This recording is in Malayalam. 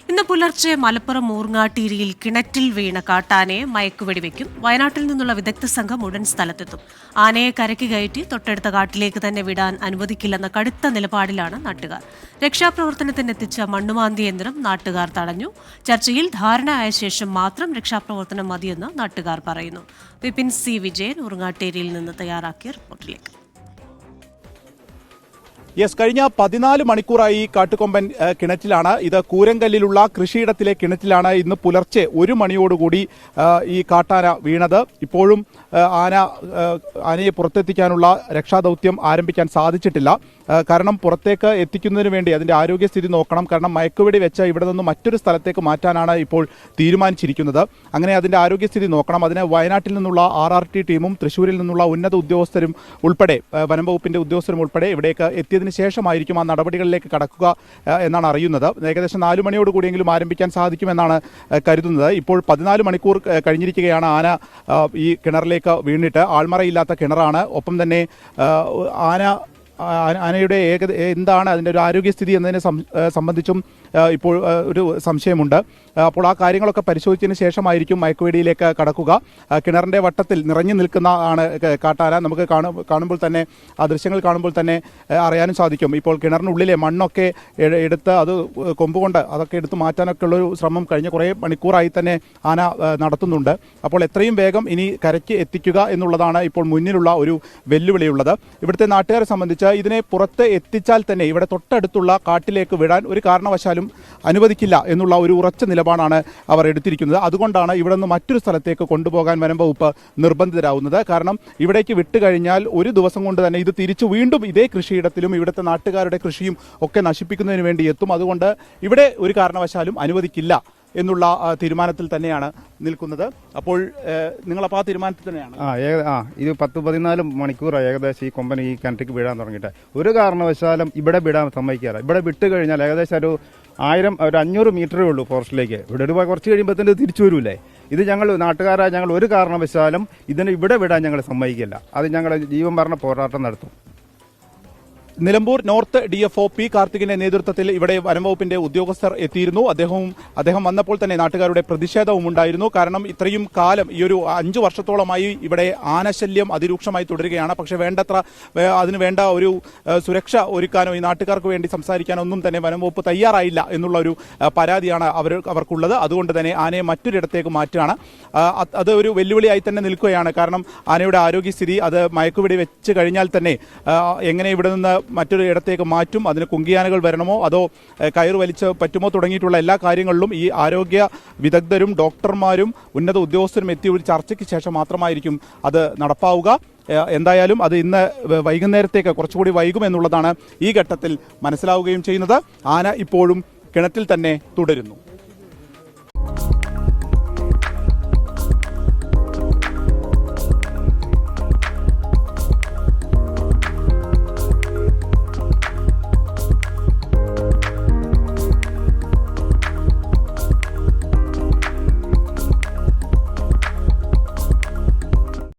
ഇന്ന് പുലർച്ചെ മലപ്പുറം മൂർങ്ങാട്ടീരിയിൽ കിണറ്റിൽ വീണ കാട്ടാനയെ മയക്കുവെടിവെക്കും. വയനാട്ടിൽ നിന്നുള്ള വിദഗ്ധ സംഘം ഉടൻ സ്ഥലത്തെത്തും. ആനയെ കരയ്ക്ക് കയറ്റി തൊട്ടടുത്ത കാട്ടിലേക്ക് തന്നെ വിടാൻ അനുവദിക്കില്ലെന്ന കടുത്ത നിലപാടിലാണ് നാട്ടുകാർ. രക്ഷാപ്രവർത്തനത്തിനെത്തിച്ച മണ്ണുമാന്തി യന്ത്രം നാട്ടുകാർ തടഞ്ഞു. ചർച്ചയിൽ ധാരണയായ ശേഷം മാത്രം രക്ഷാപ്രവർത്തനം മതിയെന്ന് നാട്ടുകാർ പറയുന്നു. വിപിൻ സി വിജയൻ മൂർങ്ങാട്ടേരിയിൽ നിന്ന് തയ്യാറാക്കിയ റിപ്പോർട്ടിലേക്ക്. കഴിഞ്ഞ 14 മണിക്കൂറായി കാട്ടുകൊമ്പൻ കിണറ്റിലാണ്. ഇത് കൂരങ്കല്ലിലുള്ള കൃഷിയിടത്തിലെ കിണറ്റിലാണ് ഇന്ന് പുലർച്ചെ 1 മണിയോടുകൂടി ഈ കാട്ടാന വീണത്. ഇപ്പോഴും ആനയെ പുറത്തെത്തിക്കാനുള്ള രക്ഷാദൗത്യം ആരംഭിക്കാൻ സാധിച്ചിട്ടില്ല. കാരണം പുറത്തേക്ക് എത്തിക്കുന്നതിന് വേണ്ടി അതിൻ്റെ ആരോഗ്യസ്ഥിതി നോക്കണം. കാരണം മയക്കുവെടി വെച്ച് ഇവിടെ നിന്ന് മറ്റൊരു സ്ഥലത്തേക്ക് മാറ്റാനാണ് ഇപ്പോൾ തീരുമാനിച്ചിരിക്കുന്നത്. അങ്ങനെ അതിൻ്റെ ആരോഗ്യസ്ഥിതി നോക്കണം. അതിന് വയനാട്ടിൽ നിന്നുള്ള RRT ടീമും തൃശ്ശൂരിൽ നിന്നുള്ള ഉന്നത ഉദ്യോഗസ്ഥരും ഉൾപ്പെടെ വനംവകുപ്പിൻ്റെ ഉദ്യോഗസ്ഥരും ഉൾപ്പെടെ ഇവിടേക്ക് എത്തിയതിന് ശേഷമായിരിക്കും ആ നടപടികളിലേക്ക് കടക്കുക എന്നാണ് അറിയുന്നത്. ഏകദേശം 4 മണിയോടുകൂടിയെങ്കിലും ആരംഭിക്കാൻ സാധിക്കുമെന്നാണ് കരുതുന്നത്. ഇപ്പോൾ 14 മണിക്കൂർ കഴിഞ്ഞിരിക്കുകയാണ് ആന ഈ കിണറിലേക്ക് വീണിട്ട്. ആൾമറയില്ലാത്ത കിണറാണ്. ഒപ്പം തന്നെ ആനയുടെ എന്താണ് അതിൻ്റെ ഒരു ആരോഗ്യസ്ഥിതി എന്നതിനെ സംബന്ധിച്ചും ഇപ്പോൾ ഒരു സംശയമുണ്ട്. അപ്പോൾ ആ കാര്യങ്ങളൊക്കെ പരിശോധിച്ചതിന് ശേഷമായിരിക്കും മയക്കുവെടിയിലേക്ക് കടക്കുക. കിണറിൻ്റെ വട്ടത്തിൽ നിറഞ്ഞു നിൽക്കുന്ന ആണ് കാട്ടാന. നമുക്ക് കാണുമ്പോൾ തന്നെ ആ ദൃശ്യങ്ങൾ കാണുമ്പോൾ തന്നെ അറിയാനും സാധിക്കും. ഇപ്പോൾ കിണറിനുള്ളിലെ മണ്ണൊക്കെ എടുത്ത് അത് കൊമ്പുകൊണ്ട് അതൊക്കെ എടുത്ത് മാറ്റാനൊക്കെ ഉള്ളൊരു ശ്രമം കഴിഞ്ഞ കുറേ മണിക്കൂറായി തന്നെ ആന നടത്തുന്നുണ്ട്. അപ്പോൾ എത്രയും വേഗം ഇനി കരയ്ക്ക് എത്തിക്കുക എന്നുള്ളതാണ് ഇപ്പോൾ മുന്നിലുള്ള ഒരു വെല്ലുവിളിയുള്ളത്. ഇവിടുത്തെ നാട്ടുകാരെ സംബന്ധിച്ച് ഇതിനെ പുറത്ത് എത്തിച്ചാൽ തന്നെ ഇവിടെ തൊട്ടടുത്തുള്ള കാട്ടിലേക്ക് വിടാൻ ഒരു കാരണവശാലും അനുവദിക്കില്ല എന്നുള്ള ഒരു ഉറച്ച നിലപാടാണ് അവർ എടുത്തിരിക്കുന്നത്. അതുകൊണ്ടാണ് ഇവിടെ നിന്ന് മറ്റൊരു സ്ഥലത്തേക്ക് കൊണ്ടുപോകാൻ വനംവകുപ്പ് നിർബന്ധിതരാകുന്നത്. കാരണം ഇവിടേക്ക് വിട്ടുകഴിഞ്ഞാൽ ഒരു ദിവസം കൊണ്ട് തന്നെ ഇത് തിരിച്ചു വീണ്ടും ഇതേ കൃഷിയിടത്തിലും ഇവിടുത്തെ നാട്ടുകാരുടെ കൃഷിയും ഒക്കെ നശിപ്പിക്കുന്നതിന് വേണ്ടി എത്തും. അതുകൊണ്ട് ഇവിടെ ഒരു കാരണവശാലും അനുവദിക്കില്ല എന്നുള്ള തീരുമാനത്തിൽ തന്നെയാണ് നിൽക്കുന്നത്. അപ്പോൾ നിങ്ങളപ്പോൾ ആ തീരുമാനത്തിൽ തന്നെയാണ്? ഇത് 10-14 മണിക്കൂറായി ഏകദേശം ഈ കൊമ്പൻ ഈ കിണറ്റിക്ക് വീഴാൻ തുടങ്ങിയിട്ട്. ഒരു കാരണവശാലും ഇവിടെ വിടാൻ സമ്മതിക്കാറ്. ഇവിടെ വിട്ട് കഴിഞ്ഞാൽ ഏകദേശം ഒരു 500 മീറ്ററേ ഉള്ളൂ ഫോറസ്റ്റിലേക്ക്. ഇവിടെ ഒരു കുറച്ച് കഴിയുമ്പോഴത്തേന് തിരിച്ചു വരൂലേ. ഇത് നാട്ടുകാരായ ഞങ്ങൾ ഒരു കാരണവശാലും ഇതിന് ഇവിടെ വിടാൻ ഞങ്ങൾ സമ്മതിക്കില്ല. അത് ഞങ്ങൾ ജീവൻ മരണ പോരാട്ടം നടത്തും. നിലമ്പൂർ നോർത്ത് DFO P കാർത്തികിന്റെ നേതൃത്വത്തിൽ ഇവിടെ വനംവകുപ്പിന്റെ ഉദ്യോഗസ്ഥർ എത്തിയിരുന്നു. അദ്ദേഹം വന്നപ്പോൾ തന്നെ നാട്ടുകാരുടെ പ്രതിഷേധവും ഉണ്ടായിരുന്നു. കാരണം ഇത്രയും കാലം ഈ ഒരു 5 വർഷത്തോളമായി ഇവിടെ ആനശല്യം അതിരൂക്ഷമായി തുടരുകയാണ്. പക്ഷേ വേണ്ടത്ര അതിന് വേണ്ട ഒരു സുരക്ഷ ഒരുക്കാനോ ഈ നാട്ടുകാർക്ക് വേണ്ടി സംസാരിക്കാനോ ഒന്നും തന്നെ വനംവകുപ്പ് തയ്യാറായില്ല എന്നുള്ള ഒരു പരാതിയാണ് അവർക്കുള്ളത്. അതുകൊണ്ട് തന്നെ ആനയെ മറ്റൊരിടത്തേക്ക് മാറ്റുകയാണ്. അത് ഒരു വെല്ലുവിളിയായി തന്നെ നിൽക്കുകയാണ്. കാരണം ആനയുടെ ആരോഗ്യസ്ഥിതി അത് മയക്കുവെടി വെച്ച് കഴിഞ്ഞാൽ തന്നെ എങ്ങനെ ഇവിടെ നിന്ന് മറ്റൊരു ഇടത്തേക്ക് മാറ്റും, അതിന് കുങ്കിയാനകൾ വരണമോ അതോ കയറ് വലിച്ച് പറ്റുമോ തുടങ്ങിയിട്ടുള്ള എല്ലാ കാര്യങ്ങളിലും ഈ ആരോഗ്യ വിദഗ്ധരും ഡോക്ടർമാരും ഉന്നത ഉദ്യോഗസ്ഥരും എത്തിയ ഒരു ചർച്ചയ്ക്ക് ശേഷം മാത്രമായിരിക്കും അത് നടപ്പാവുക. എന്തായാലും അത് ഇന്ന് വൈകുന്നേരത്തേക്ക് കുറച്ചുകൂടി വൈകുമെന്നുള്ളതാണ് ഈ ഘട്ടത്തിൽ മനസ്സിലാവുകയും ചെയ്യുന്നത്. ആന ഇപ്പോഴും കിണറ്റിൽ തന്നെ തുടരുന്നു.